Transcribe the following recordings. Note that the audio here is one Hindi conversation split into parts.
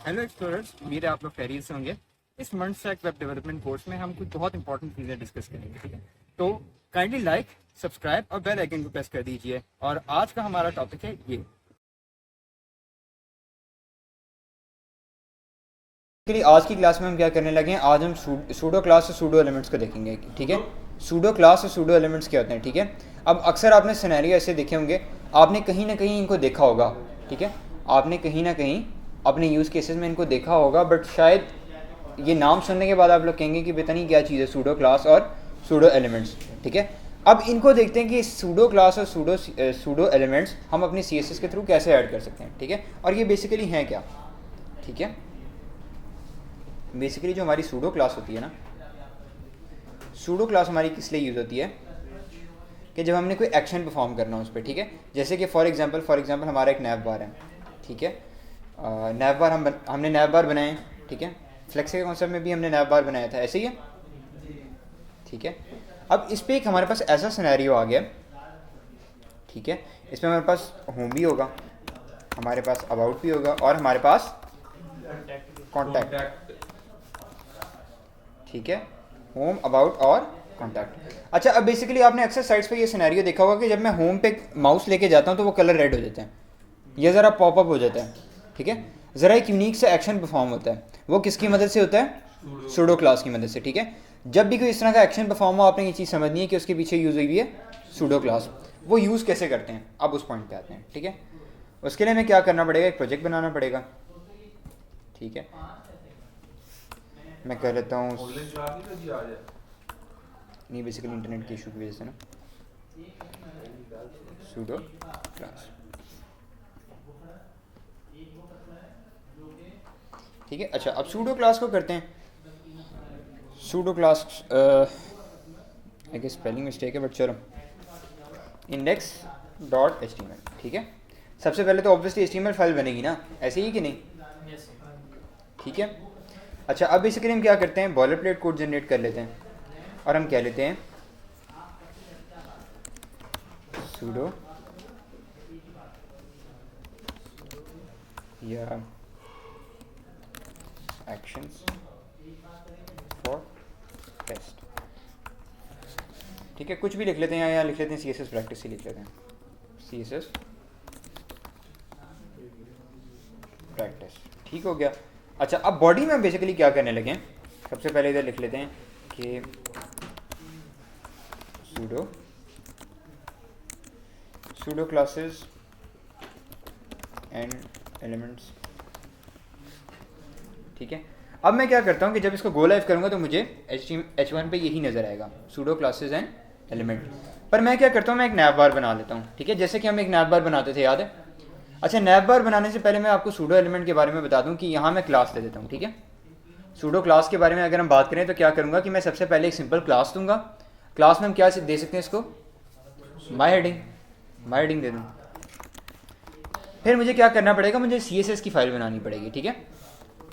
हेलो एक्सप्लोरर्स, उम्मीद है आप लोग खैरियत से होंगे। इस month stack web development course में हम कुछ बहुत इंपॉर्टेंट चीज़ें डिस्कस करेंगे, ठीक है। तो काइंडली लाइक, सब्सक्राइब और बेल आइकन को प्रेस कर दीजिए। और आज का हमारा टॉपिक है ये। आज की क्लास में हम क्या करने लगे हैं, आज हम सूडो क्लास और सूडो एलिमेंट्स को देखेंगे, ठीक है। सूडो क्लास और सूडो एलिमेंट्स क्या होते हैं, ठीक है। अब अक्सर आपने सिनेरियो ऐसे देखे होंगे, आपने कहीं ना कहीं इनको देखा होगा, ठीक है। आपने कहीं ना कहीं अपने यूज़ केसेस में इनको देखा होगा, बट शायद ये नाम सुनने के बाद आप लोग कहेंगे कि पता नहीं क्या चीज़ है सूडो क्लास और सूडो एलिमेंट्स, ठीक है। अब इनको देखते हैं कि सूडो क्लास और सूडो एलिमेंट्स हम अपनी CSS के थ्रू कैसे ऐड कर सकते हैं, ठीक है। और ये बेसिकली हैं क्या, ठीक है। बेसिकली जो हमारी सूडो क्लास होती है ना, सूडो क्लास हमारी किस लिए यूज़ होती है कि जब हमने कोई एक्शन परफॉर्म करना हो उस पर, ठीक है। जैसे कि फॉर एग्जांपल हमारा एक नैव बार है, ठीक है। नैव बार हमने नैव बार बनाए, ठीक है। फ्लेक्स के कॉन्सेप्ट में भी हमने नैव बार बनाया था, ऐसे ही है, ठीक है। अब इस पर एक हमारे पास ऐसा सिनेरियो आ गया, ठीक है। इसमें हमारे पास होम भी होगा, हमारे पास अबाउट भी होगा और हमारे पास कॉन्टैक्ट, ठीक है। होम, अबाउट और कॉन्टैक्ट। अच्छा, अब बेसिकली आपने अक्सर साइट्स पे ये सिनेरियो देखा होगा कि जब मैं होम पे माउस लेके जाता हूँ तो वो कलर रेड हो जाते हैं, ये ज़रा पॉपअप हो जाता है, ठीक है। ज़रा एक यूनिक सा एक्शन परफॉर्म होता है, वो किसकी मदद से होता है, सूडो क्लास की मदद से, ठीक है। जब भी कोई इस तरह का एक्शन परफॉर्म हो, आपने ये चीज़ समझनी है कि उसके पीछे यूज़ हुई है सूडो क्लास। वो यूज़ कैसे करते हैं, अब उस पॉइंट पे आते हैं, ठीक है। उसके लिए हमें क्या करना पड़ेगा, एक प्रोजेक्ट बनाना पड़ेगा, ठीक है। मैं कह लेता हूँ, नहीं बेसिकली इंटरनेट के इशू की वजह से ना, सूडो क्लास, ठीक है। अच्छा, अब सूडो क्लास को करते हैं। Pseudo class I guess spelling mistake है, बट चलो, इंडेक्स डॉट HTML, ठीक है। सबसे पहले तो ऑब्वियसली HTML फाइल बनेगी ना, ऐसे ही कि नहीं, ठीक है। अच्छा, अब बेसिकली हम क्या करते हैं, बॉलर प्लेट कोड जनरेट कर लेते हैं और हम कह लेते हैं सूडो या एक्शंस फॉर टेस्ट, ठीक है। कुछ भी लिख लेते हैं, यहाँ लिख लेते हैं CSS प्रैक्टिस ही लिख लेते हैं, CSS प्रैक्टिस, ठीक हो गया। अच्छा, अब बॉडी में हम बेसिकली क्या करने लगे हैं, सबसे पहले इधर लिख लेते हैं कि सूडो क्लासेस एंड एलिमेंट्स, ठीक है। अब मैं क्या करता हूँ कि जब इसको गो लाइव करूँगा तो मुझे H1 पे यही नज़र आएगा, सूडो क्लासेस एंड एलिमेंट। पर मैं क्या करता हूँ, मैं एक नैव बार बना लेता हूँ, ठीक है। जैसे कि हम एक नैव बार बनाते थे, याद है। अच्छा, नैव बार बनाने से पहले मैं आपको सूडो एलिमेंट के बारे में बता दूँ कि यहाँ मैं क्लास ले देता हूँ, ठीक है। सूडो क्लास के बारे में अगर हम बात करें तो क्या करूँगा कि मैं सबसे पहले एक सिंपल क्लास दूंगा। क्लास में हम क्या दे सकते हैं इसको, माई हेडिंग दे दूँ। फिर मुझे क्या करना पड़ेगा, मुझे CSS की फाइल बनानी पड़ेगी, ठीक है,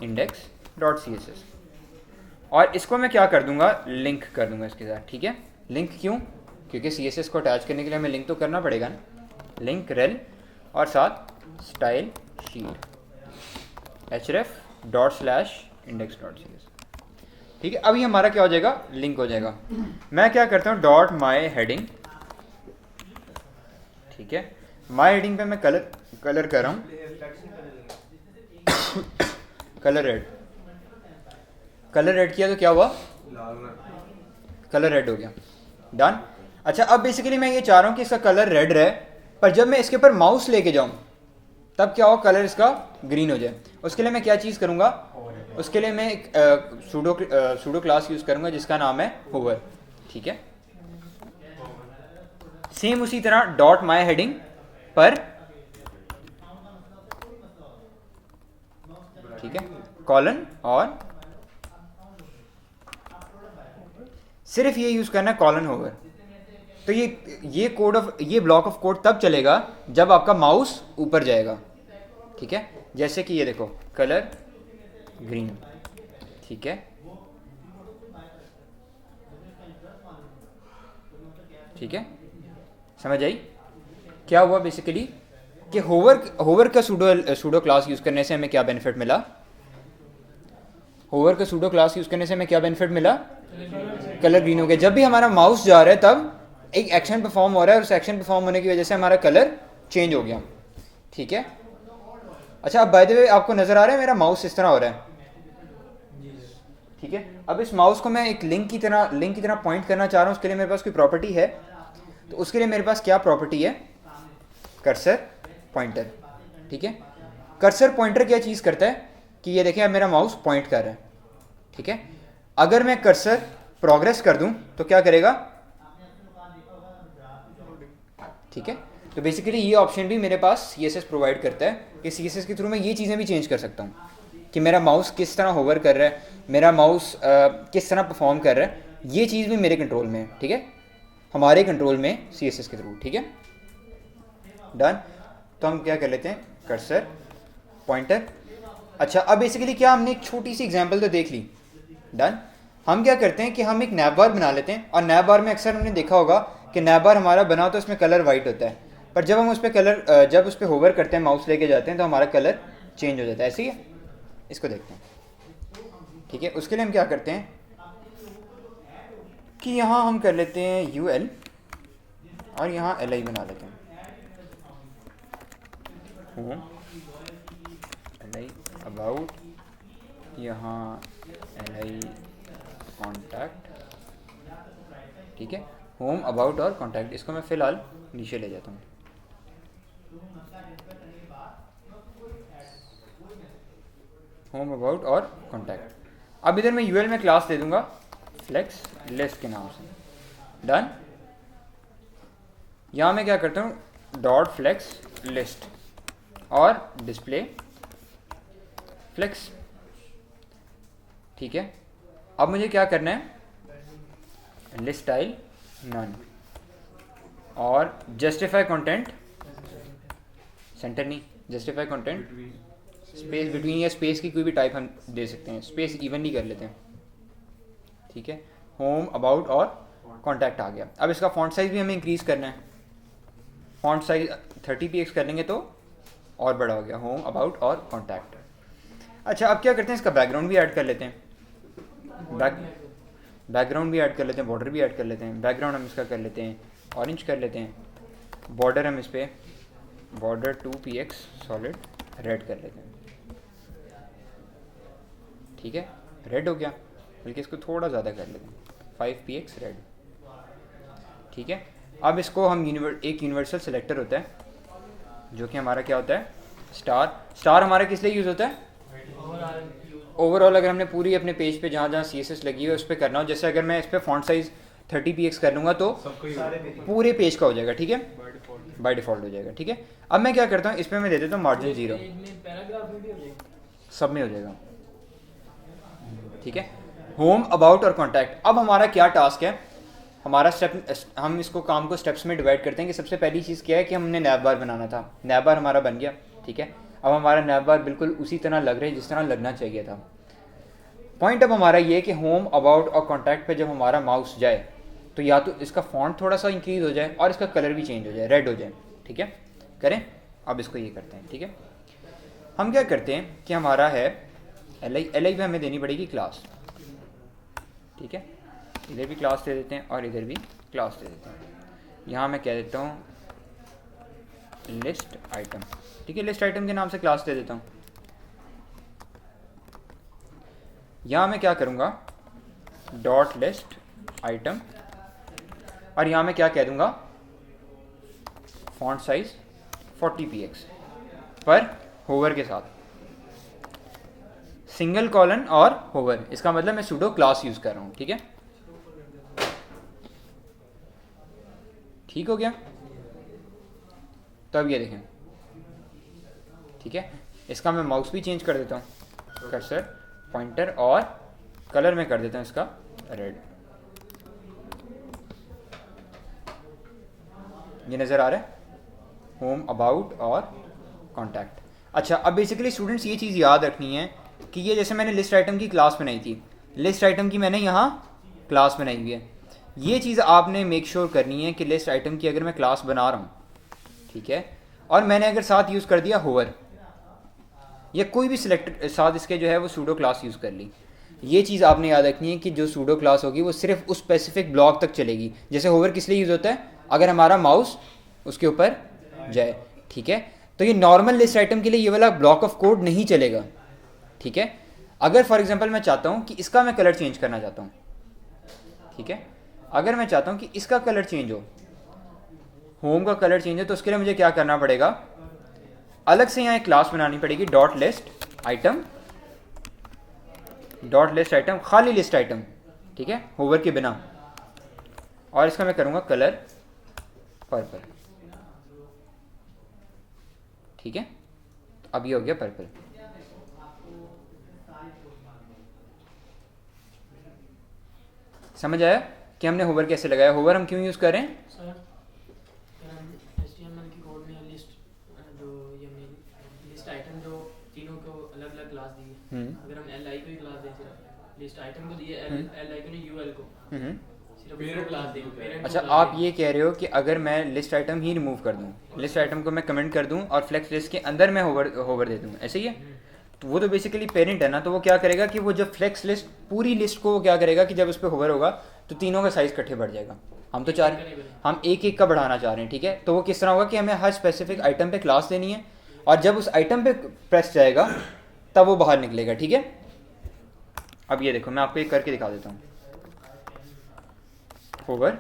index.css। और इसको मैं क्या कर दूंगा, लिंक कर दूंगा इसके साथ, ठीक है। लिंक क्यों, क्योंकि CSS को अटैच करने के लिए हमें लिंक तो करना पड़ेगा ना, लिंक रेल और साथ स्टाइल शीट href./index.cs, ठीक है। अभी हमारा क्या हो जाएगा, लिंक हो जाएगा। मैं क्या करता हूँ, डॉट माई हेडिंग, ठीक है। माई हेडिंग पे मैं कलर कर रहा हूँ कलर रेड किया तो क्या हुआ, कलर रेड हो गया, डन। अच्छा, अब बेसिकली मैं ये चाह रहा हूँ कि इसका कलर रेड रहे, पर जब मैं इसके ऊपर माउस लेके जाऊँ तब क्या हो, कलर इसका ग्रीन हो जाए। उसके लिए मैं क्या चीज़ करूँगा, उसके लिए मैं एक सूडो क्लास यूज़ करूँगा जिसका नाम है होवर, ठीक है। सेम उसी तरह डॉट माई हेडिंग पर, ठीक है, कॉलन, और सिर्फ ये यूज़ करना है, कॉलन होवर। तो ये ब्लॉक ऑफ कोड तब चलेगा जब आपका माउस ऊपर जाएगा, ठीक है। जैसे कि ये देखो, कलर ग्रीन, ठीक है, ठीक है, समझ आई क्या हुआ बेसिकली कि होवर का सूडो क्लास यूज़ करने से हमें क्या बेनिफिट मिला, होवर का सूडो क्लास यूज़ करने से हमें क्या बेनिफिट मिला, कलर ग्रीन हो गया। जब भी हमारा माउस जा रहा है तब एक एक्शन परफॉर्म हो रहा है और उस एक्शन परफॉर्म होने की वजह से हमारा कलर चेंज हो गया, ठीक है। अच्छा, अब बाय द वे आपको नज़र आ रहा है मेरा माउस इस तरह हो रहा है, ठीक है। अब इस माउस को मैं एक लिंक की तरह पॉइंट करना चाह रहा हूँ, उसके लिए मेरे पास कोई प्रॉपर्टी है, तो उसके लिए मेरे पास क्या प्रॉपर्टी है, कर्सर पॉइंटर, ठीक है। कर्सर पॉइंटर क्या चीज़ करता है कि ये देखें अब मेरा माउस पॉइंट कर रहा है, ठीक है। अगर मैं कर्सर प्रोग्रेस कर दूं तो क्या करेगा, ठीक है। तो बेसिकली ये ऑप्शन भी मेरे पास CSS प्रोवाइड करता है कि CSS के थ्रू मैं ये चीज़ें भी चेंज कर सकता हूँ कि मेरा माउस किस तरह होवर कर रहा है, मेरा माउस किस तरह परफॉर्म कर रहा है, ये चीज़ भी मेरे कंट्रोल में है, ठीक है, हमारे कंट्रोल में CSS के थ्रू, ठीक है। डन। तो हम क्या कर लेते हैं, कर्सर पॉइंटर। अच्छा, अब बेसिकली क्या हमने एक छोटी सी एग्जांपल तो देख ली। डन। हम क्या करते हैं कि हम एक नैब बार बना लेते हैं, और नैब बार में अक्सर हमने देखा होगा कि नैब बार हमारा बना तो उसमें कलर वाइट होता है, पर जब हम उस पर जब उस पर होवर करते हैं, माउस लेके जाते हैं, तो हमारा कलर चेंज हो जाता है। ऐसे ही है, इसको देखते हैं, ठीक है। उसके लिए हम क्या करते हैं कि यहाँ हम कर लेते हैं UL और यहाँ LI बना लेते हैं, LI अबाउट, यहाँ LI कॉन्टैक्ट, ठीक है। होम, अबाउट और कॉन्टैक्ट, इसको मैं फ़िलहाल नीचे ले जाता हूँ। होम, अबाउट और कॉन्टैक्ट। अब इधर मैं UL में क्लास दे दूंगा फ्लेक्स लिस्ट के नाम से। डन। यहाँ मैं क्या करता हूँ, डॉट फ्लेक्स लिस्ट और डिस्प्ले फ्लेक्स, ठीक है। अब मुझे क्या करना है, लिस्ट स्टाइल नन और जस्टिफाई कंटेंट सेंटर नहीं, जस्टिफाई कंटेंट स्पेस बिटवीन, या स्पेस की कोई भी टाइप हम दे सकते हैं, स्पेस इवनली कर लेते हैं, ठीक है। होम, अबाउट और कॉन्टैक्ट आ गया। अब इसका फॉन्ट साइज़ भी हमें इंक्रीज़ करना है, फॉन्ट साइज 30px कर लेंगे तो और बड़ा हो गया, होम, अबाउट और कॉन्टैक्ट। अच्छा, अब क्या करते हैं, इसका बैकग्राउंड भी ऐड कर लेते हैं, बैकग्राउंड भी ऐड कर लेते हैं, बॉर्डर भी ऐड कर लेते हैं। बैकग्राउंड हम इसका कर लेते हैं ऑरेंज कर लेते हैं, बॉर्डर हम इस पर बॉर्डर 2px सॉलिड रेड कर लेते हैं, ठीक है। रेड हो गया, बल्कि इसको थोड़ा ज़्यादा कर लेते हैं 5px रेड, ठीक है। अब इसको हम एक यूनिवर्सल सेलेक्टर होता है जो कि हमारा क्या होता है, स्टार हमारा किस लिए यूज़ होता है, ओवरऑल अगर हमने पूरी अपने पेज पे जहाँ जहाँ CSS लगी है उस पर करना हो, जैसे अगर मैं इस पर फॉन्ट साइज़ 30px कर लूँगा तो पूरे पेज का हो जाएगा, ठीक है, बाय डिफ़ॉल्ट हो जाएगा, ठीक है। अब मैं क्या करता हूँ, इस पर मैं दे देता हूँ मार्जिन 0, सब में हो जाएगा, ठीक है। होम, अबाउट और कॉन्टैक्ट। अब हमारा क्या टास्क है, हमारा स्टेप, हम इसको काम को स्टेप्स में डिवाइड करते हैं कि सबसे पहली चीज़ क्या है कि हमने नैब बार बनाना था, नैब बार हमारा बन गया, ठीक है। अब हमारा नैब बार बिल्कुल उसी तरह लग रहा है जिस तरह लगना चाहिए था। पॉइंट अब हमारा ये कि होम, अबाउट और कॉन्टैक्ट पे जब हमारा माउस जाए तो या तो इसका फॉन्ट थोड़ा सा इंक्रीज़ हो जाए और इसका कलर भी चेंज हो जाए, रेड हो जाए, ठीक है। करें, अब इसको ये करते हैं, ठीक है। हम क्या करते हैं कि हमारा है LI भी हमें देनी पड़ेगी क्लास, ठीक है। इधर भी क्लास दे देते हैं और इधर भी क्लास दे देते हैं। यहाँ मैं कह देता हूँ लिस्ट आइटम, ठीक है, लिस्ट आइटम के नाम से क्लास दे देता हूँ। यहाँ मैं क्या करूँगा, डॉट लिस्ट आइटम, और यहाँ मैं क्या कह दूँगा, फॉन्ट साइज 40px पर होवर के साथ, सिंगल कॉलन और होवर, इसका मतलब मैं सूडो क्लास यूज़ कर रहा हूँ, ठीक है। ठीक हो गया, तो अब ये देखें, ठीक है। इसका मैं माउस भी चेंज कर देता हूँ, कर्सर पॉइंटर, और कलर में कर देता हूँ इसका रेड, ये नज़र आ रहा है, होम, अबाउट और कॉन्टैक्ट। अच्छा, अब बेसिकली स्टूडेंट्स ये चीज़ याद रखनी है कि ये जैसे मैंने लिस्ट आइटम की क्लास बनाई थी, लिस्ट आइटम की मैंने यहाँ क्लास बनाई हुई है, ये चीज़ आपने मेक श्योर करनी है कि लिस्ट आइटम की अगर मैं क्लास बना रहा हूँ, ठीक है, और मैंने अगर साथ यूज़ कर दिया होवर या कोई भी सिलेक्ट साथ इसके जो है वो सूडो क्लास यूज़ कर ली, ये चीज़ आपने याद रखनी है कि जो सूडो क्लास होगी वो सिर्फ उस स्पेसिफिक ब्लॉक तक चलेगी। जैसे होवर किस लिए यूज़ होता है, अगर हमारा माउस उसके ऊपर जाए, ठीक है। तो ये नॉर्मल लिस्ट आइटम के लिए ये वाला ब्लॉक ऑफ कोड नहीं चलेगा, ठीक है। अगर फॉर एग्जांपल मैं चाहता हूँ कि इसका मैं कलर चेंज करना चाहता हूँ, ठीक है, अगर मैं चाहता हूँ कि इसका कलर चेंज हो, होम का कलर चेंज हो, तो उसके लिए मुझे क्या करना पड़ेगा, अलग से यहाँ एक क्लास बनानी पड़ेगी, dot list item, dot list item, खाली लिस्ट आइटम, ठीक है, होवर के बिना, और इसका मैं करूँगा कलर पर्पल, ठीक है। अब ये हो गया पर्पल। समझ आया कि हमने होवर कैसे लगाया, होवर हम क्यों यूज़ कर रहे हैं। सर हम HTML की कोड में लिस्ट जो ये लिस्ट आइटम जो तीनों को अलग अलग क्लास दी है, अगर हम li को ही क्लास दें, सिर्फ लिस्ट आइटम को दिए li को नहीं ul को, सिर्फ पेरेंट क्लास दें। अच्छा, आप ये कह रहे हो कि अगर मैं लिस्ट आइटम ही रिमूव कर दूं, लिस्ट आइटम को मैं कमेंट कर दूं और फ्लेक्स लिस्ट के अंदर मैं होवर दे दूं, ऐसे ही है। तो वो तो बेसिकली पेरेंट है ना, तो वो क्या करेगा कि वो जब फ्लेक्स लिस्ट पूरी लिस्ट को वो क्या करेगा कि जब उस पर होवर होगा तो तीनों का साइज इकट्ठे बढ़ जाएगा। हम तो चाह रहे हैं, हम एक एक का बढ़ाना चाह रहे हैं, ठीक है। तो वो किस तरह होगा कि हमें हर स्पेसिफिक आइटम पे क्लास देनी है, और जब उस आइटम पे प्रेस जाएगा तब वो बाहर निकलेगा, ठीक है। अब ये देखो, मैं आपको एक करके दिखा देता हूँ, होवर,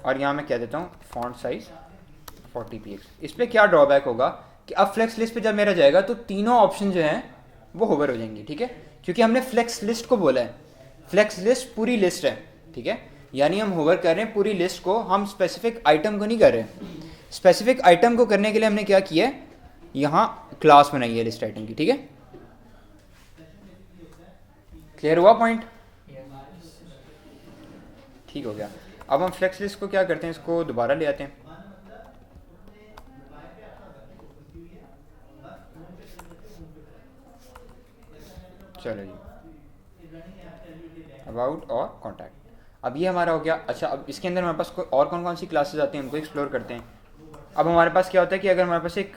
और यहाँ मैं कह देता हूँ फॉन्ट साइज 40 px। इस पर क्या ड्रॉबैक होगा कि अब फ्लेक्स लिस्ट पे जब मेरा जाएगा तो तीनों ऑप्शन जो हैं वो होवर हो जाएंगे, ठीक है, क्योंकि हमने फ्लेक्स लिस्ट को बोला है। फ्लेक्स लिस्ट पूरी लिस्ट है, ठीक है, यानी हम होवर कर रहे हैं पूरी लिस्ट को, हम स्पेसिफिक आइटम को नहीं कर रहे हैं। स्पेसिफिक आइटम को करने के लिए हमने क्या किया है, यहाँ क्लास बनाई है लिस्ट आइटम की, ठीक है। क्लियर हुआ पॉइंट, ठीक हो गया। अब हम फ्लेक्स लिस्ट को क्या करते हैं, इसको दोबारा ले आते हैं। चलो जी, अबाउट और कॉन्टैक्ट, अब ये हमारा हो गया। अच्छा, अब इसके अंदर हमारे पास और कौन कौन सी क्लासेस आती हैं, हमको एक्सप्लोर करते हैं। अब हमारे पास क्या होता है कि अगर हमारे पास एक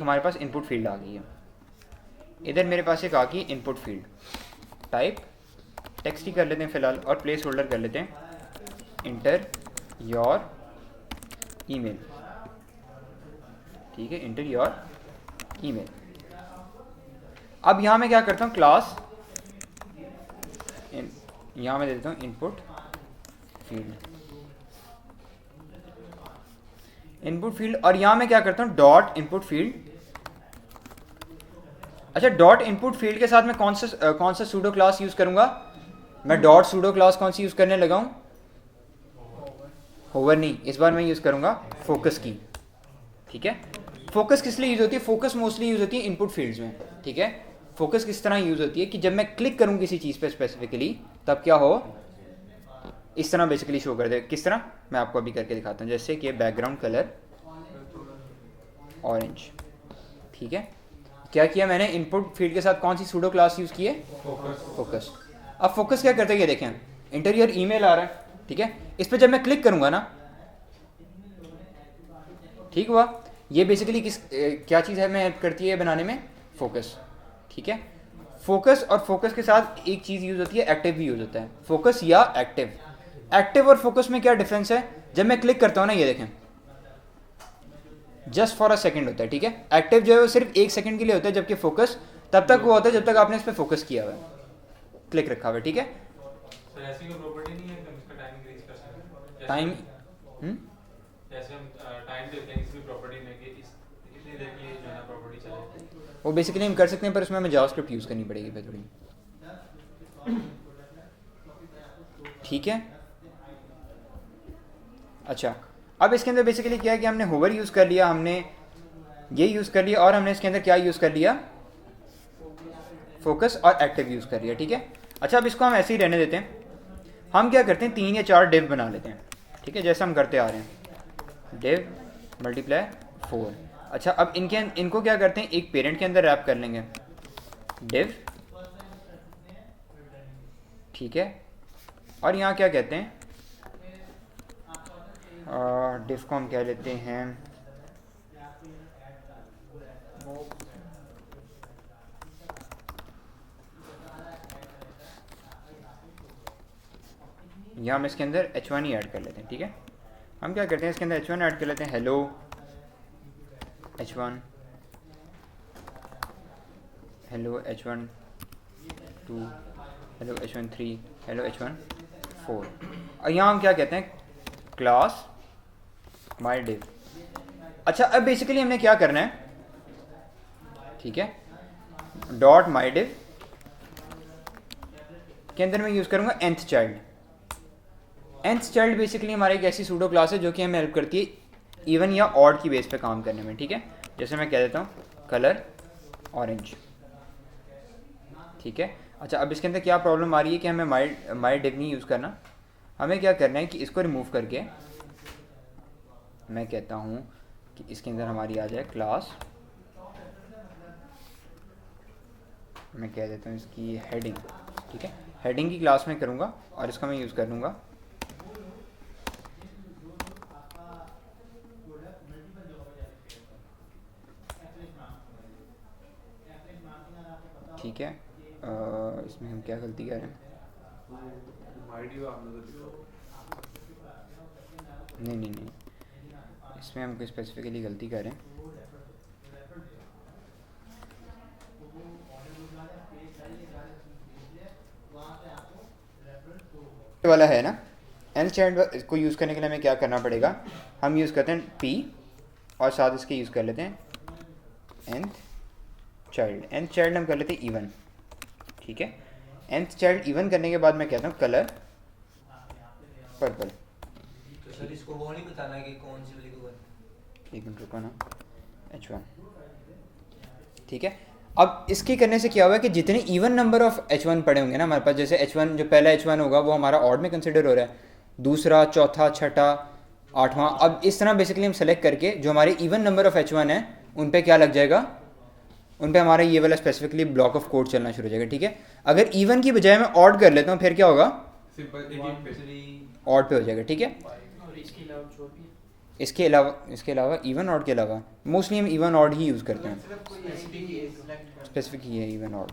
हमारे पास इनपुट फील्ड आ गई है, इधर मेरे पास एक आ गई इनपुट फील्ड, टाइप टेक्स्ट ही कर लेते हैं फ़िलहाल, और प्लेस होल्डर कर लेते हैं इंटर योर ईमेल, ठीक है, इंटर योर ईमेल। अब यहाँ मैं क्या करता हूँ, क्लास यहाँ मैं दे देता हूँ इनपुट फील्ड, इनपुट फील्ड, और यहाँ मैं क्या करता हूँ डॉट इनपुट फील्ड। अच्छा, डॉट इनपुट फील्ड के साथ मैं कौन सा सूडो क्लास यूज़ करूँगा, मैं डॉट सूडो क्लास कौन सी यूज़ करने लगा हूँ, होवर नहीं, इस बार मैं यूज़ करूँगा फोकस की, ठीक है। फोकस किस लिए यूज़ होती है, फोकस मोस्टली यूज़ होती है इनपुट फील्ड्स में, ठीक है। फोकस किस तरह यूज़ होती है कि जब मैं क्लिक करूँ किसी चीज़ पे स्पेसिफिकली, तब क्या हो, इस तरह बेसिकली शो कर दे। किस तरह, मैं आपको अभी करके दिखाता हूँ, जैसे कि बैकग्राउंड कलर ऑरेंज, ठीक है। क्या किया मैंने, इनपुट फील्ड के साथ कौन सी सूडो क्लास यूज़ की है, फोकस। अब फोकस क्या करते हैं, ये देखें, इंटर योर ईमेल आ रहा है, ठीक है। इस पर जब मैं क्लिक करूँगा ना, ठीक हुआ, ये बेसिकली क्या चीज़ है मैं करती है बनाने में, फोकस, ठीक है। फोकस और फोकस के साथ एक चीज़ यूज़ होती है, एक्टिव भी यूज़ होता है, फोकस या एक्टिव। एक्टिव और फोकस में क्या डिफरेंस है, जब मैं क्लिक करता हूँ ना, ये देखें, जस्ट फॉर अ सेकंड होता है, ठीक है। एक्टिव जो है वो सिर्फ 1 सेकंड के लिए होता है, जबकि फोकस तब तक वो होता है जब तक आपने इस पर फोकस किया हुआ है, क्लिक रखा हुआ है, ठीक है। ऐसी कोई प्रॉपर्टी नहीं है कि हम इसका टाइम इंक्रीज कर सकते हैं, टाइम जैसे हम टाइम देते हैं किसी भी प्रॉपर्टी में कि इतनी देर की जो है ना प्रॉपर्टी चले, वो बेसिकली हम कर सकते हैं, पर उसमें हमें जावास्क्रिप्ट यूज़ करनी पड़ेगी फिर थोड़ी, ठीक है। अच्छा, अब इसके अंदर बेसिकली क्या है कि हमने होवर यूज़ कर लिया, हमने ये यूज़ कर लिया, और हमने इसके अंदर क्या यूज़ कर लिया, फोकस और एक्टिव यूज़ कर लिया, ठीक है। अच्छा, अब इसको हम ऐसे ही रहने देते हैं। हम क्या करते हैं, 3 या 4 डिव बना लेते हैं, ठीक है, जैसे हम करते आ रहे हैं, डिव मल्टीप्लाई 4। अच्छा, अब इनको क्या करते हैं, एक पेरेंट के अंदर रैप कर लेंगे, डिव, ठीक है, और यहाँ क्या कहते हैं, डिव को हम कह लेते हैं या हम इसके अंदर h1 ही ऐड कर लेते हैं, ठीक है। हम क्या करते हैं, इसके अंदर h1 ऐड कर लेते हैं, hello h1, hello h1 2, hello h1 3, hello h1 4। और यहाँ हम क्या कहते हैं, क्लास माई डिव। अच्छा, अब बेसिकली हमने क्या करना है, ठीक है, डॉट माई डिव के अंदर मैं यूज़ करूँगा nth child. nth child basically हमारी एक ऐसी सूडो क्लास है जो कि हमें हेल्प करती है इवन या ऑड की बेस पे काम करने में, ठीक है। जैसे मैं कह देता हूँ कलर ऑरेंज, ठीक है। अच्छा, अब इसके अंदर क्या प्रॉब्लम आ रही है कि हमें माई डिव नहीं यूज़ करना, हमें क्या करना है कि इसको रिमूव करके मैं कहता हूँ कि इसके अंदर हमारी आ जाए क्लास, मैं कह देता हूँ इसकी हेडिंग, ठीक है। हेडिंग की क्लास में करूँगा और इसका मैं यूज़ कर लूँगा ठीक है। इसमें हम क्या गलती कर रहे हैं, नहीं, इसमें हम कोई स्पेसिफिकली गलती कर रहे हैं। वाला है ना, nth चाइल्ड को यूज़ करने के लिए हमें क्या करना पड़ेगा, हम यूज़ करते हैं p और साथ इसके यूज़ कर लेते हैं nth चाइल्ड हम कर लेते हैं इवन, ठीक है। nth चाइल्ड इवन करने के बाद मैं कहता हूँ कलर पर्पल। तो सर इसको वो नहीं बताना कि कौन सी वाली को करना, एक मिनट रुको ना, h1, ठीक है। अब इसके करने से क्या हुआ है कि जितने इवन नंबर ऑफ h1 पड़े होंगे ना हमारे पास, जैसे h1 जो पहला h1 होगा वो हमारा ऑड में कंसिडर हो रहा है, दूसरा, चौथा, छठा, आठवां, अब इस तरह बेसिकली हम सेलेक्ट करके जो हमारे इवन नंबर ऑफ h1 है उन पे क्या लग जाएगा, उन पे हमारा ये वाला स्पेसिफिकली ब्लॉक ऑफ कोड चलना शुरू हो जाएगा, ठीक है। अगर इवन की बजाय मैं ऑड कर लेता हूँ फिर क्या होगा, ऑड पे हो जाएगा, ठीक है। और इसके अलावा जो भी इसके अलावा इवन ऑड के अलावा मोस्टली हम इवन ऑड ही यूज़ करते हैं, स्पेसिफिक ही है इवन ऑड।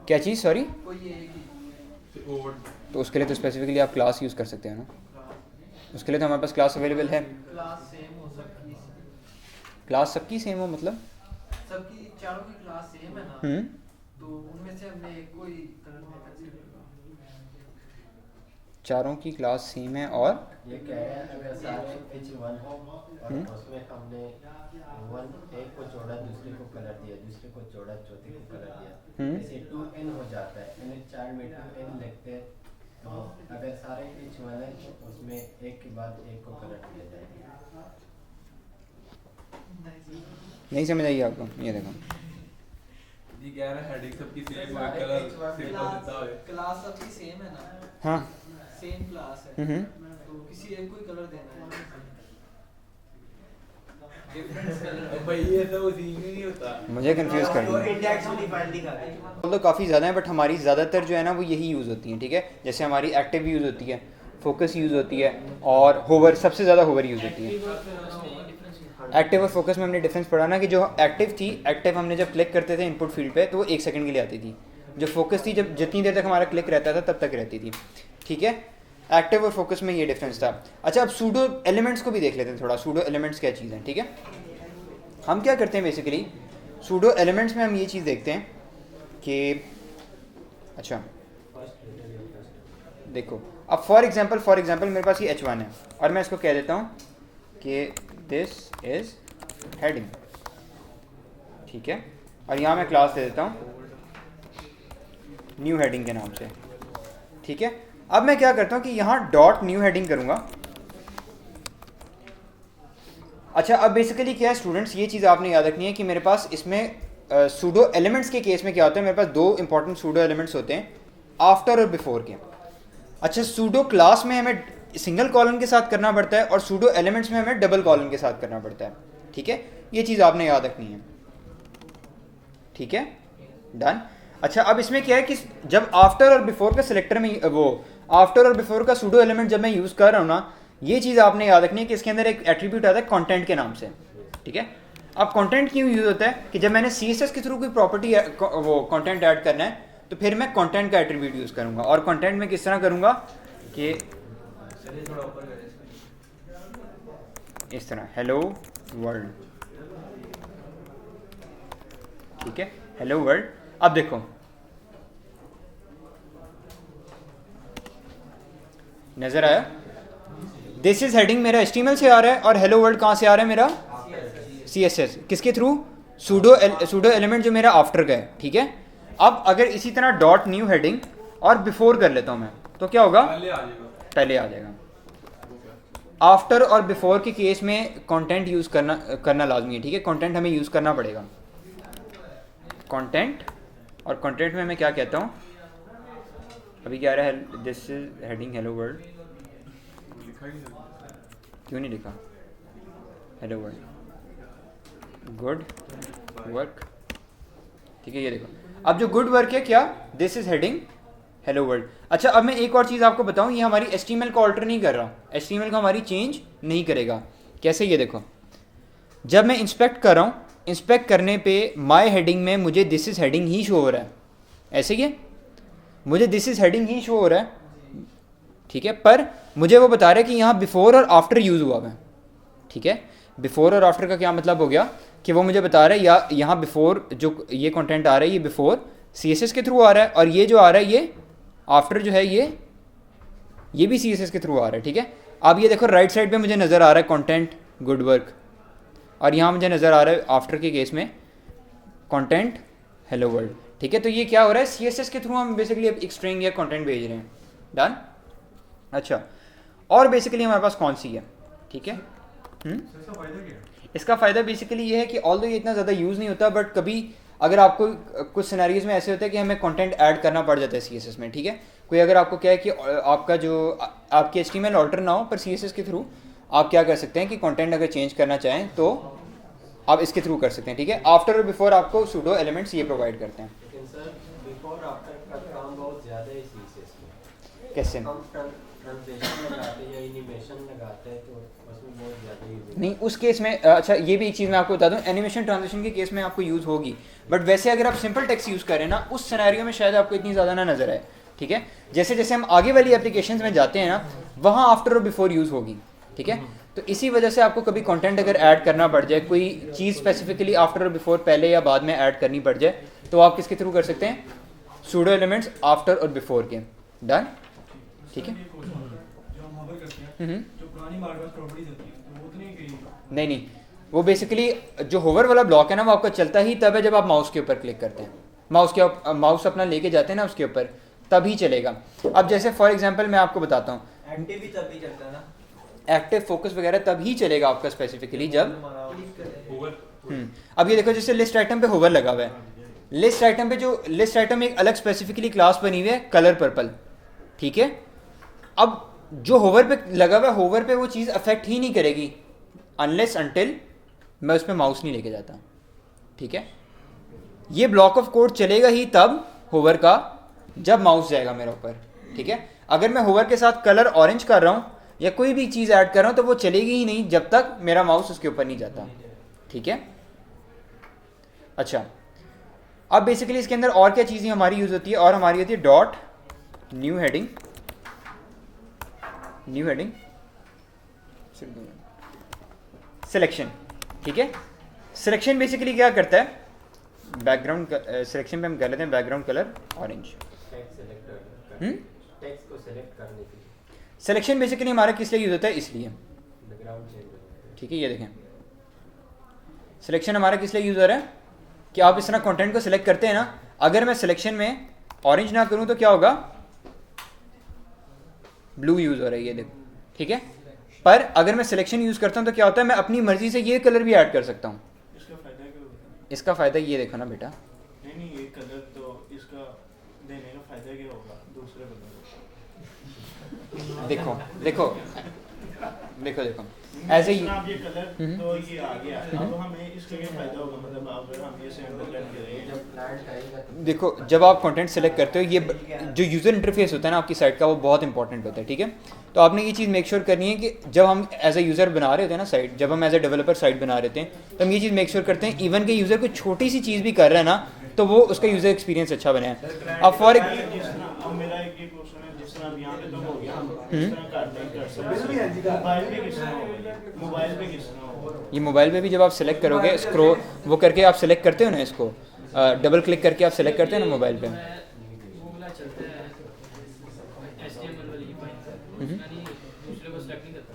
क्या चीज़, सॉरी, तो उसके लिए तो स्पेसिफिकली आप क्लास यूज़ कर सकते हैं ना, उसके लिए तो हमारे पास क्लास अवेलेबल है। क्लास सबकी सेम हो मतलब सबकी चारों की क्लास सेम है ना, तो उनमें से हमने एक को ही कलर में कंसीडर चारों की क्लास सेम है और ये कह रहे हैं अगर सारे h1 हो और उसमें हमने एक को जोड़ा, दूसरे को कलर दिया, दूसरे को जोड़ा, चौथे को कलर दिया, ऐसे 2n हो जाता है, nth चाइल्ड में 2n लिखते हैं। तो अगर सारे h1 है तो उसमें एक के बाद एक को कलर दिया जाएगा। नहीं समझ आई आपको, ये देखो ये कह रहा है हेडिंग सबकी सेम है, कलर सिंपल देता है, क्लास सबकी सेम है ना, हाँ, सेम क्लास है, तो किसी एक को ही कलर देना है। डिफरेंस कलर भाई ये तो सीन ही नहीं होता, मुझे कंफ्यूज कर और दिया। इंडेक्स वाली फाइल दिखाते हैं। तो काफ़ी ज़्यादा है बट हमारी ज़्यादातर जो है ना वो यही यूज़ होती हैं, ठीक है। जैसे हमारी एक्टिव यूज़ होती है, फोकस यूज़ होती है और होवर, सबसे ज़्यादा होवर यूज़ होती है। एक्टिव और फोकस में हमने डिफरेंस पढ़ा ना कि जो एक्टिव थी, एक्टिव हमने जब क्लिक करते थे इनपुट फील्ड पे तो वो 1 सेकंड के लिए आती थी, जो फोकस थी जब जितनी देर तक हमारा क्लिक रहता था तब तक रहती थी, ठीक है। एक्टिव और फोकस में ये डिफरेंस था। अच्छा, अब सूडो एलिमेंट्स को भी देख लेते हैं थोड़ा, सूडो एलिमेंट्स क्या चीज़ है, ठीक है। हम क्या करते हैं बेसिकली सूडो एलिमेंट्स में हम ये चीज़ देखते हैं कि अच्छा देखो, अब फॉर एग्जांपल मेरे पास ये h1 है और मैं इसको कह देता हूँ कि दिस इज हेडिंग, ठीक है। और यहाँ मैं क्लास दे देता हूँ न्यू हेडिंग के नाम से, ठीक है। अब मैं क्या करता हूँ कि यहाँ डॉट न्यू हेडिंग करूँगा। अच्छा, अब बेसिकली क्या है स्टूडेंट्स, ये चीज़ आपने याद रखनी है कि मेरे पास इसमें सूडो एलिमेंट्स के केस में क्या होता है, मेरे पास 2 इंपॉर्टेंट सूडो एलिमेंट्स होते हैं, आफ्टर और बिफोर के। अच्छा, सूडो क्लास में हमें सिंगल कॉलन के साथ करना पड़ता है और सूडो एलिमेंट्स में हमें डबल कॉलन के साथ करना पड़ता है, ठीक है। ये चीज़ आपने याद रखनी है, ठीक है, डन। अच्छा, अब इसमें क्या है कि जब आफ्टर और बिफोर का सिलेक्टर में वो आफ्टर और बिफोर का सूडो एलिमेंट जब मैं यूज़ कर रहा हूँ ना, ये चीज़ आपने याद रखनी है कि इसके अंदर एक एट्रीब्यूट आता है कंटेंट के नाम से, ठीक है। अब कंटेंट क्यों यूज़ होता है कि जब मैंने CSS के थ्रू कोई प्रॉपर्टी वो कंटेंट ऐड करना है तो फिर मैं कंटेंट का एट्रीब्यूट यूज़ करूँगा। और कंटेंट में किस तरह करूँगा कि चलिए थोड़ा ऊपर करें इसको। इस तरह हेलो वर्ल्ड, ठीक है, हेलो वर्ल्ड। अब देखो नजर आया, दिस इज हेडिंग मेरा HTML से आ रहा है और हेलो वर्ल्ड कहाँ से आ रहा है मेरा CSS, किसके थ्रू, सूडो एलिमेंट जो मेरा आफ्टर का है, ठीक है। अब अगर इसी तरह डॉट न्यू हेडिंग और बिफोर कर लेता हूं मैं तो क्या होगा, पहले आ जाएगा। आफ्टर और बिफोर के केस में कंटेंट यूज करना लाजमी है, ठीक है, कंटेंट हमें यूज करना पड़ेगा, कंटेंट। और कंटेंट में मैं क्या कहता हूं, अभी क्या आ रहा है, this is heading hello world, क्यों नहीं लिखा, हेलो वर्ल्ड गुड वर्क, ठीक है, ये देखो अब जो गुड वर्क है क्या, this is heading hello world. अच्छा अब मैं एक और चीज़ आपको बताऊं, ये हमारी HTML को ऑल्टर नहीं कर रहा, HTML को हमारी चेंज नहीं करेगा। कैसे, ये देखो जब मैं इंस्पेक्ट कर रहा हूँ, इंस्पेक्ट करने पे माय हेडिंग में मुझे this is heading he show हो रहा है, ऐसे ही मुझे this is heading he show हो रहा है, ठीक है, पर मुझे वो बता रहा है कि यहाँ बिफोर और आफ्टर यूज़ हुआ है, ठीक है। बिफोर और आफ्टर का क्या मतलब हो गया कि वो मुझे बता रहा है या यहाँ बिफोर जो ये कंटेंट आ रहा है ये बिफोर CSS के थ्रू आ रहा है, और ये जो आ रहा है ये आफ्टर जो है ये भी CSS के थ्रू आ रहा है, ठीक है। अब ये देखो राइट साइड पे मुझे नज़र आ रहा है कंटेंट गुड वर्क, और यहाँ मुझे नज़र आ रहा है आफ्टर के केस में कंटेंट हेलो वर्ल्ड, ठीक है। तो ये क्या हो रहा है, CSS के थ्रू हम बेसिकली एक स्ट्रिंग या कंटेंट भेज रहे हैं, डन। अच्छा और बेसिकली हमारे पास कौन सी है, ठीक है, इसका फ़ायदा बेसिकली ये है कि ऑल्दो ये इतना ज़्यादा यूज़ नहीं होता, बट कभी अगर आपको कुछ सिनेरियोज में ऐसे होता है कि हमें कंटेंट ऐड करना पड़ जाता है CSS में, ठीक है। कोई अगर आपको क्या है कि आपका जो आपकी HTML ऑल्टर ना हो पर CSS के थ्रू आप क्या कर सकते हैं कि कंटेंट अगर चेंज करना चाहें तो आप इसके थ्रू कर सकते हैं, ठीक है। आफ्टर और बिफोर आपको सूडो एलिमेंट्स ये प्रोवाइड करते हैं। लेकिन सर बिफोर आफ्टर का काम बहुत ज़्यादा है CSS में, कैसे, हम ट्रांसलेशन लगाते हैं या एनिमेशन लगाते हैं तो उसमें बहुत ज़्यादा यूज नहीं उस केस में, अच्छा ये भी एक चीज़ मैं आपको बता दूं, एनिमेशन ट्रांजिशन के केस में आपको यूज़ होगी, बट वैसे अगर आप सिंपल टेक्स्ट यूज़ करें ना उस सिनेरियो में शायद आपको इतनी ज़्यादा ना नजर आए, ठीक है। जैसे जैसे हम आगे वाली एप्लीकेशंस में जाते हैं ना वहाँ आफ्टर और बिफोर यूज़ होगी, ठीक है। तो इसी वजह से आपको कभी कंटेंट अगर ऐड करना पड़ जाए, कोई चीज़ स्पेसिफिकली आफ्टर और बिफोर पहले या बाद में ऐड करनी पड़ जाए, तो आप किसके थ्रू कर सकते हैं, सूडो एलिमेंट्स आफ्टर और बिफोर के, डन, ठीक है। नहीं वो बेसिकली जो होवर वाला ब्लॉक है ना वो आपका चलता ही तब है जब आप माउस के ऊपर क्लिक करते हैं, माउस अपना लेके जाते हैं ना उसके ऊपर, तभी चलेगा। अब जैसे फॉर एग्जांपल मैं आपको बताता हूँ, एक्टिव भी तभी चलता है ना, एक्टिव फोकस वगैरह तभी चलेगा आपका स्पेसिफिकली जब अब ये देखो जैसे लिस्ट आइटम पे होवर लगा हुआ है, लिस्ट आइटम पे जो लिस्ट आइटम एक अलग स्पेसिफिकली क्लास बनी हुई है कलर पर्पल, ठीक है। अब जो होवर पे लगा हुआ है होवर पे वो चीज़ अफेक्ट ही नहीं करेगी अनलेस अनटिल मैं उस पर माउस नहीं लेके जाता, ठीक है। ये ब्लॉक ऑफ कोड चलेगा ही तब होवर का जब माउस जाएगा मेरे ऊपर, ठीक है। अगर मैं होवर के साथ कलर ऑरेंज कर रहा हूँ या कोई भी चीज़ ऐड कर रहा हूँ तो वो चलेगी ही नहीं जब तक मेरा माउस उसके ऊपर नहीं जाता, ठीक है। अच्छा अब बेसिकली इसके अंदर और क्या चीज़ें हमारी यूज़ होती है, और हमारी होती है डॉट न्यू हेडिंग सिलेक्शन, ठीक है। सिलेक्शन बेसिकली क्या करता है, बैकग्राउंड सिलेक्शन पे हम कर लेते हैं बैकग्राउंड कलर ऑरेंज, टेक्स्ट को सेलेक्ट करने के लिए सिलेक्शन बेसिकली हमारा किस लिए यूज होता है, इसलिए बैकग्राउंड चेंज होता है, ठीक है। ये देखें सिलेक्शन हमारा किस लिए यूज हो रहा है कि आप इस तरह कंटेंट को सिलेक्ट करते हैं ना, अगर मैं सिलेक्शन में ऑरेंज ना करूं तो क्या होगा, ब्लू यूज हो रहा है, ये देखो, ठीक है। पर अगर मैं सिलेक्शन यूज करता हूं तो क्या होता है, मैं अपनी मर्जी से ये कलर भी ऐड कर सकता हूं। इसका फायदा ये देखो ना बेटा, नहीं ये कलर तो इसका देने का फायदा क्या होगा दूसरे बंदे को, देखो ऐसे ही आप ये कलर तो ये आ गया, अब हमें इसका क्या फायदा होगा, मतलब अगर हम ये सेंटर करेंगे जब क्लाइंट आएगा तो देखो जब आप कंटेंट सेलेक्ट करते हो, ये जो यूज़र इंटरफेस होता है ना आपकी साइट का वो बहुत इंपॉर्टेंट होता है, ठीक है। तो आपने ये चीज़ मेक श्योर करनी है कि जब हम एज ए यूज़र बना रहे होते हैं ना साइट, जब हम एज ए डेवलपर साइट बना रहे हैं तो हम ये चीज़ मेक श्योर करते हैं इवन के यूज़र कोई छोटी सी चीज़ भी कर रहा है ना तो वो उसका यूज़र एक्सपीरियंस अच्छा बने। अब फॉर जिस तरह अब मेरा एक ये क्वेश्चन है, जिस तरह अब यहाँ पे तो हो गया इस तरह कर नहीं कर सकते। मोबाइल पे किस तरह होगा? मोबाइल पे किस तरह होगा? ये मोबाइल पे भी जब आप सेलेक्ट करोगे स्क्रोल वो करके आप सेलेक्ट करते हो ना इसको, डबल क्लिक करके आप सेलेक्ट करते हो ना मोबाइल पे। वो वाला चलता है HTML वाली फाइल, यानी दूसरे को सेलेक्ट नहीं करता,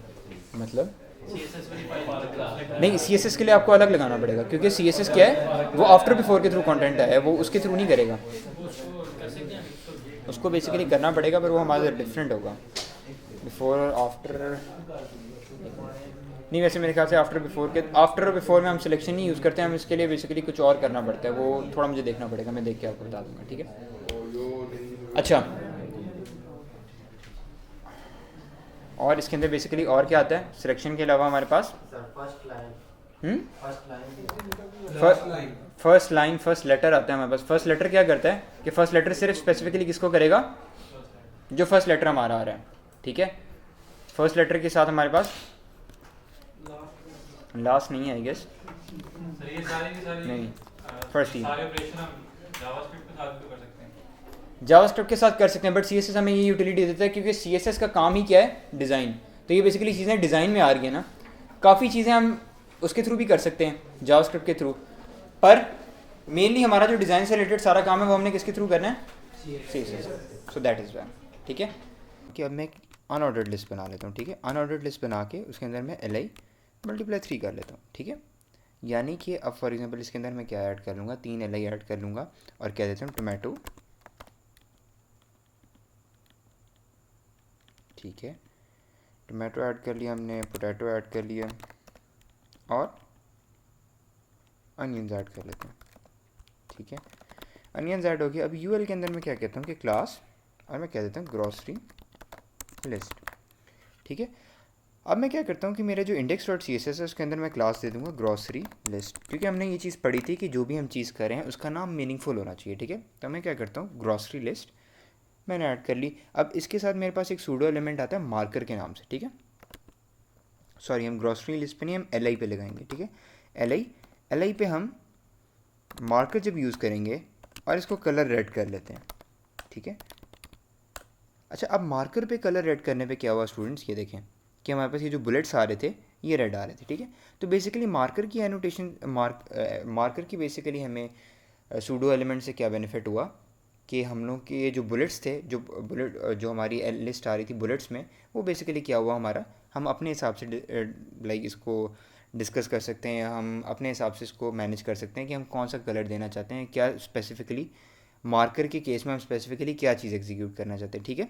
मतलब CSS वाली फाइल नहीं, CSS के लिए आपको अलग लगाना पड़ेगा, क्योंकि CSS क्या है वो आफ्टर बिफोर के थ्रू कंटेंट है, वो उसके थ्रू नहीं करेगा। उसको कर सकते हैं, उसको बेसिकली करना पड़ेगा, पर वो हमारे डिफरेंट होगा। बिफोर और आफ्टर नहीं, वैसे मेरे ख्याल से आफ्टर और बिफोर में हम सिलेक्शन नहीं यूज़ करते हैं, हम इसके लिए बेसिकली कुछ और करना पड़ता है, वो थोड़ा मुझे देखना पड़ेगा, मैं देख के आपको बता दूंगा, ठीक है। अच्छा, और इसके अंदर बेसिकली और क्या आता है सिलेक्शन के अलावा हमारे पास? Sir first line first letter आता है हमारे पास। फर्स्ट लेटर क्या करता है कि फर्स्ट लेटर सिर्फ स्पेसिफिकली किसको करेगा? जो फर्स्ट लेटर हमारा आ रहा है, ठीक है। फर्स्ट लेटर के साथ हमारे पास लास्ट नहीं है आई गेस, सर ये सारी की सारी नहीं, first ही। सारे ऑपरेशन हम जावास्क्रिप्ट के साथ भी कर सकते हैं। जावास्क्रिप्ट के साथ कर सकते हैं, बट CSS हमें ये यूटिलिटी देता है क्योंकि CSS का काम ही क्या है? डिज़ाइन। तो ये बेसिकली चीज़ें डिज़ाइन में आ रही हैं ना, काफ़ी चीज़ें हम उसके थ्रू भी कर सकते हैं जावास्क्रिप्ट के थ्रू, पर मेनली हमारा जो डिज़ाइन से रिलेटेड सारा काम है वो हमने किसके थ्रू करना है? CSS। So that is why, ठीक है। कि अब मैं एक अनऑर्डर्ड लिस्ट बना लेता हूँ, ठीक है। अनऑर्डर्ड लिस्ट बना के उसके अंदर मैं LI × 3 कर लेता हूँ, ठीक है। यानी कि अब फॉर एग्जांपल इसके अंदर मैं क्या ऐड कर लूँगा? 3 LI ऐड कर लूँगा और क्या देता हूँ? टोमेटो, ठीक है। टोमेटो ऐड कर लिया हमने, पोटैटो ऐड कर लिया और अनियंस ऐड कर लेते हैं, ठीक है। अनियंस ऐड हो गया। अब UL के अंदर मैं क्या कहता हूँ कि क्लास, और मैं कह देता हूँ ग्रॉसरी लिस्ट, ठीक है। अब मैं क्या करता हूँ कि मेरा जो index.css है उसके अंदर मैं क्लास दे दूँगा ग्रॉसरी लिस्ट, क्योंकि हमने ये चीज़ पढ़ी थी कि जो भी हम चीज़ कर रहे हैं उसका नाम मीनिंगफुल होना चाहिए, ठीक है। तो मैं क्या करता हूँ ग्रॉसरी लिस्ट मैंने ऐड कर ली। अब इसके साथ मेरे पास एक सूडो एलिमेंट आता है मार्कर के नाम से, ठीक है। सॉरी, हम ग्रॉसरी लिस्ट पे नहीं, हम LI पे लगाएंगे, ठीक है। LI पे हम मार्कर जब यूज़ करेंगे और इसको कलर रेड कर लेते हैं, ठीक है। अच्छा, अब मार्कर पे कलर रेड करने पे क्या हुआ स्टूडेंट्स? ये देखें कि हमारे पास ये जो बुलेट्स आ रहे थे ये रेड आ रहे थे, ठीक है। तो बेसिकली मार्कर की एनोटेशन मार्कर की बेसिकली हमें सूडो एलिमेंट से क्या बेनिफिट हुआ कि हम लोग के जो बुलेट्स थे, जो हमारी लिस्ट आ रही थी बुलेट्स में, वो बेसिकली क्या हुआ हमारा, हम अपने हिसाब से लाइक इसको डिस्कस कर सकते हैं, हम अपने हिसाब से इसको मैनेज कर सकते हैं कि हम कौन सा कलर देना चाहते हैं, क्या स्पेसिफिकली मार्कर के केस में हम स्पेसिफिकली क्या चीज़ एग्जीक्यूट करना चाहते हैं, ठीक है।